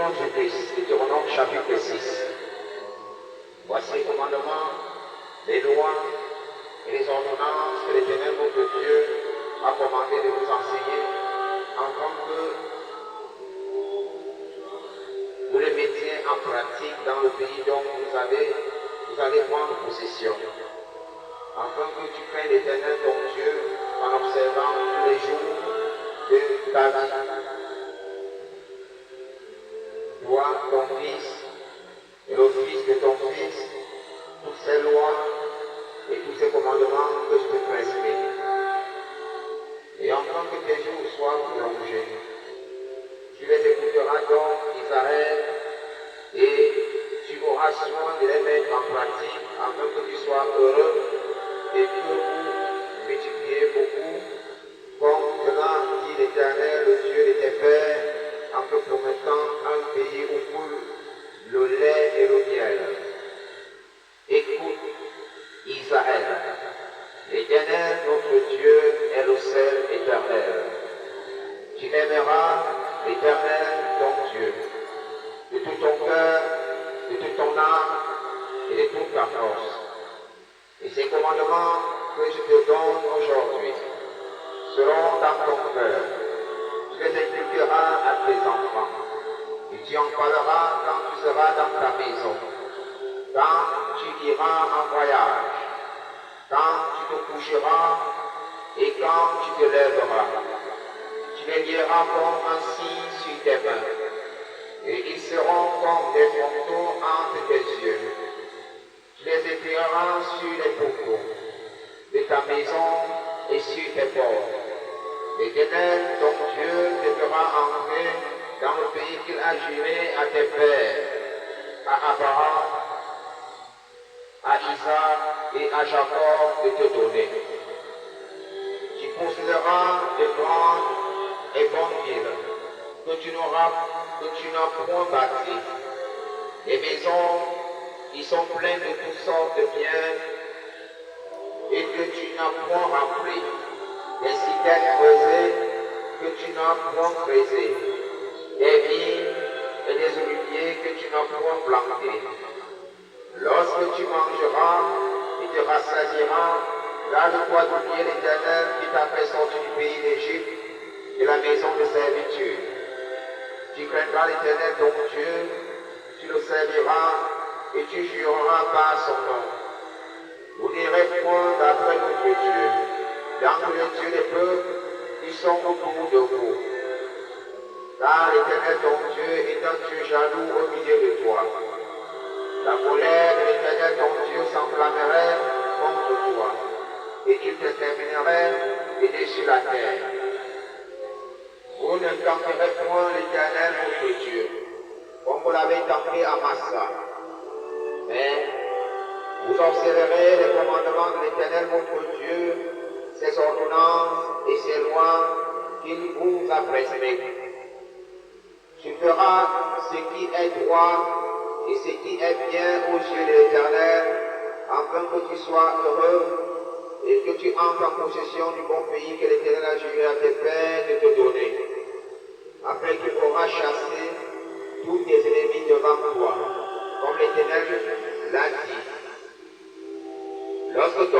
nom de Jésus-Christ, Deutéronome chapitre 6. Voici les commandements, les lois et les ordonnances que l'Éternel votre Dieu a commandé de vous enseigner, afin que vous les mettiez en pratique dans le pays dont vous allez prendre possession, afin que tu craignes l'Éternel ton Dieu en observant tous les jours de ta vie. Toi, ton fils, et le fils de ton fils, toutes ces lois et tous ces commandements que je te prescris. Et afin que tes jours soient prolongés, tu les écouteras donc, Israël, et tu auras soin de les mettre en pratique, afin que tu sois heureux et que vous multipliez beaucoup, comme cela dit l'Éternel, le Dieu de tes pères, en te promettant un pays où coule le lait et le miel. Écoute, Israël, l'Éternel, notre Dieu, est le seul éternel. Tu aimeras l'Éternel, ton Dieu, de tout ton cœur, de toute ton âme et de toute ta force. Et ces commandements que je te donne aujourd'hui seront dans ton cœur. Tu les inculqueras à tes enfants. Et tu en parleras quand tu seras dans ta maison, quand tu iras en voyage, quand tu te coucheras et quand tu te lèveras. Tu les lieras comme un signe sur tes mains, et ils seront comme des frontaux entre tes yeux. Tu les écriras sur les poteaux de ta maison et sur tes portes. L'Éternel, ton Dieu, te fera entrer dans le pays qu'il a juré à tes pères, à Abraham, à Isaac et à Jacob de te donner. Tu posséderas de grandes et bonnes villes que tu n'as point bâties. Les maisons qui sont pleines de toutes sortes de biens et que tu n'as point remplies. Des citernes creusées que tu n'as point creusées. Des vignes et des oliviers que tu n'as point plantés. Lorsque tu mangeras et te rassasieras, garde-toi d'oublier l'Éternel qui t'a fait sortir du pays d'Égypte, de la maison de servitude. Tu craindras l'Éternel ton Dieu, tu le serviras et tu jureras par son nom. Vous n'irez point d'après notre Dieu, dans tous les dieux des peuples qui sont autour de vous. Car l'Éternel ton Dieu est un Dieu jaloux au milieu de toi. La colère de l'Éternel ton Dieu s'enflammerait contre toi, et il te terminerait et sur la terre. Vous ne tenterez point l'Éternel votre Dieu, comme vous l'avez tenté à Massa. Mais vous observerez les commandements de l'Éternel votre Dieu, ses ordonnances et ses lois qu'il vous a prescrites. Tu feras ce qui est droit et ce qui est bien aux yeux de l'Éternel, afin que tu sois heureux et que tu entres en possession du bon pays que l'Éternel a juré à tes pères de te donner. Après tu auras chassé tous tes ennemis devant toi, comme l'Éternel l'a dit. Lorsque ton